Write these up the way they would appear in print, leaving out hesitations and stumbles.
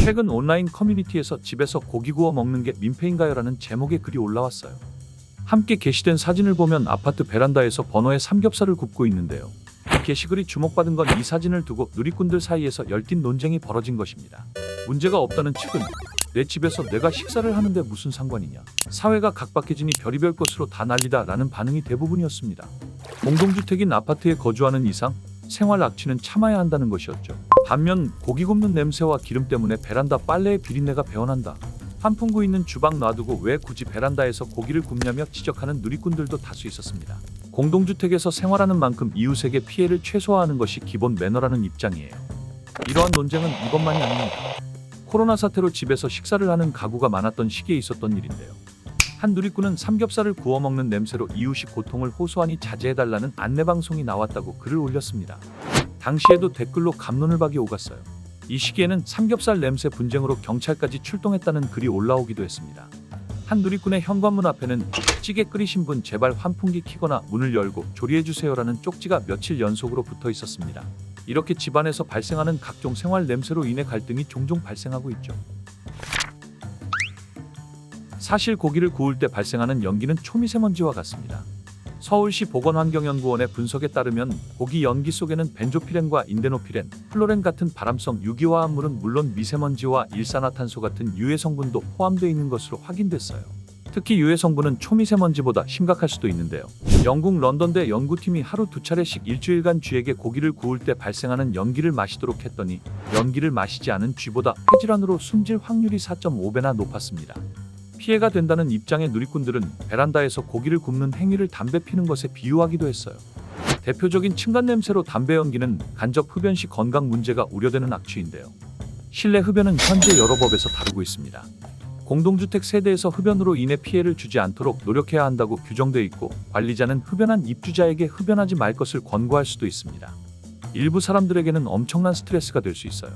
최근 온라인 커뮤니티에서 집에서 고기 구워 먹는 게 민폐인가요? 라는 제목의 글이 올라왔어요. 함께 게시된 사진을 보면 아파트 베란다에서 버너에 삼겹살을 굽고 있는데요. 이 게시글이 주목받은 건 이 사진을 두고 누리꾼들 사이에서 열띤 논쟁이 벌어진 것입니다. 문제가 없다는 측은 내 집에서 내가 식사를 하는데 무슨 상관이냐, 사회가 각박해지니 별의별 것으로 다 난리다 라는 반응이 대부분이었습니다. 공동주택인 아파트에 거주하는 이상 생활 악취는 참아야 한다는 것이었죠. 반면 고기 굽는 냄새와 기름 때문에 베란다 빨래에 비린내가 배어난다, 환풍구 있는 주방 놔두고 왜 굳이 베란다에서 고기를 굽냐며 지적하는 누리꾼들도 다수 있었습니다. 공동주택에서 생활하는 만큼 이웃에게 피해를 최소화하는 것이 기본 매너라는 입장이에요. 이러한 논쟁은 이것만이 아닙니다. 코로나 사태로 집에서 식사를 하는 가구가 많았던 시기에 있었던 일인데요. 한 누리꾼은 삼겹살을 구워 먹는 냄새로 이웃이 고통을 호소하니 자제해달라는 안내방송이 나왔다고 글을 올렸습니다. 당시에도 댓글로 갑론을 박이 오갔어요. 이 시기에는 삼겹살 냄새 분쟁으로 경찰까지 출동했다는 글이 올라오기도 했습니다. 한 누리꾼의 현관문 앞에는 찌개 끓이신 분 제발 환풍기 켜거나 문을 열고 조리해주세요라는 쪽지가 며칠 연속으로 붙어 있었습니다. 이렇게 집안에서 발생하는 각종 생활 냄새로 인해 갈등이 종종 발생하고 있죠. 사실 고기를 구울 때 발생하는 연기는 초미세먼지와 같습니다. 서울시 보건환경연구원의 분석에 따르면 고기 연기 속에는 벤조피렌과 인데노피렌, 플로렌 같은 발암성 유기화합물은 물론 미세먼지와 일산화탄소 같은 유해 성분도 포함되어 있는 것으로 확인됐어요. 특히 유해 성분은 초미세먼지보다 심각할 수도 있는데요. 영국 런던대 연구팀이 하루 2차례씩 일주일간 쥐에게 고기를 구울 때 발생하는 연기를 마시도록 했더니 연기를 마시지 않은 쥐보다 폐질환으로 숨질 확률이 4.5배나 높았습니다. 피해가 된다는 입장의 누리꾼들은 베란다에서 고기를 굽는 행위를 담배 피는 것에 비유하기도 했어요. 대표적인 층간 냄새로 담배 연기는 간접 흡연 시 건강 문제가 우려되는 악취인데요. 실내 흡연은 현재 여러 법에서 다루고 있습니다. 공동주택 세대에서 흡연으로 인해 피해를 주지 않도록 노력해야 한다고 규정돼 있고, 관리자는 흡연한 입주자에게 흡연하지 말 것을 권고할 수도 있습니다. 일부 사람들에게는 엄청난 스트레스가 될 수 있어요.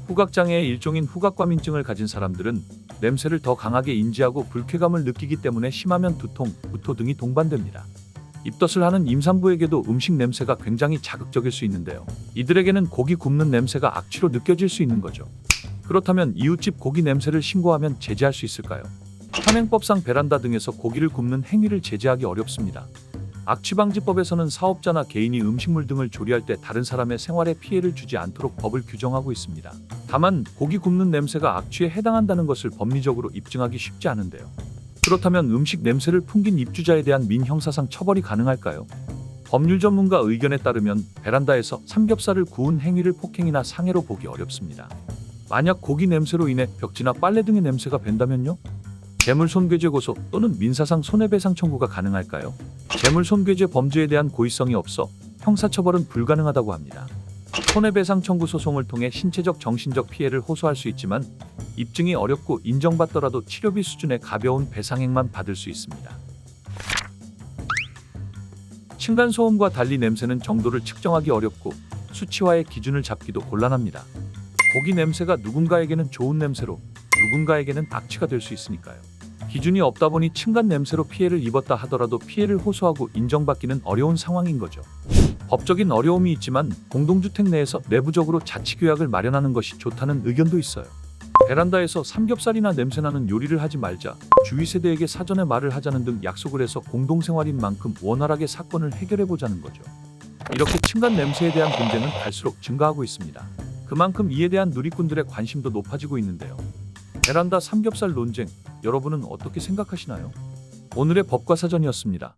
후각장애의 일종인 후각과민증을 가진 사람들은 냄새를 더 강하게 인지하고 불쾌감을 느끼기 때문에 심하면 두통, 구토 등이 동반됩니다. 입덧을 하는 임산부에게도 음식 냄새가 굉장히 자극적일 수 있는데요. 이들에게는 고기 굽는 냄새가 악취로 느껴질 수 있는 거죠. 그렇다면 이웃집 고기 냄새를 신고하면 제재할 수 있을까요? 현행법상 베란다 등에서 고기를 굽는 행위를 제재하기 어렵습니다. 악취방지법에서는 사업자나 개인이 음식물 등을 조리할 때 다른 사람의 생활에 피해를 주지 않도록 법을 규정하고 있습니다. 다만 고기 굽는 냄새가 악취에 해당한다는 것을 법리적으로 입증하기 쉽지 않은데요. 그렇다면 음식 냄새를 풍긴 입주자에 대한 민형사상 처벌이 가능할까요? 법률 전문가 의견에 따르면 베란다에서 삼겹살을 구운 행위를 폭행이나 상해로 보기 어렵습니다. 만약 고기 냄새로 인해 벽지나 빨래 등의 냄새가 밴다면요? 재물손괴죄 고소 또는 민사상 손해배상 청구가 가능할까요? 재물손괴죄 범죄에 대한 고의성이 없어 형사처벌은 불가능하다고 합니다. 손해배상 청구 소송을 통해 신체적, 정신적 피해를 호소할 수 있지만 입증이 어렵고 인정받더라도 치료비 수준의 가벼운 배상액만 받을 수 있습니다. 층간소음과 달리 냄새는 정도를 측정하기 어렵고 수치화의 기준을 잡기도 곤란합니다. 고기 냄새가 누군가에게는 좋은 냄새로 누군가에게는 악취가 될 수 있으니까요. 기준이 없다 보니 층간 냄새로 피해를 입었다 하더라도 피해를 호소하고 인정받기는 어려운 상황인 거죠. 법적인 어려움이 있지만 공동주택 내에서 내부적으로 자치규약을 마련하는 것이 좋다는 의견도 있어요. 베란다에서 삼겹살이나 냄새나는 요리를 하지 말자, 주위 세대에게 사전에 말을 하자는 등 약속을 해서 공동생활인 만큼 원활하게 사건을 해결해보자는 거죠. 이렇게 층간 냄새에 대한 분쟁은 갈수록 증가하고 있습니다. 그만큼 이에 대한 누리꾼들의 관심도 높아지고 있는데요. 베란다 삼겹살 논쟁, 여러분은 어떻게 생각하시나요? 오늘의 법과 사전이었습니다.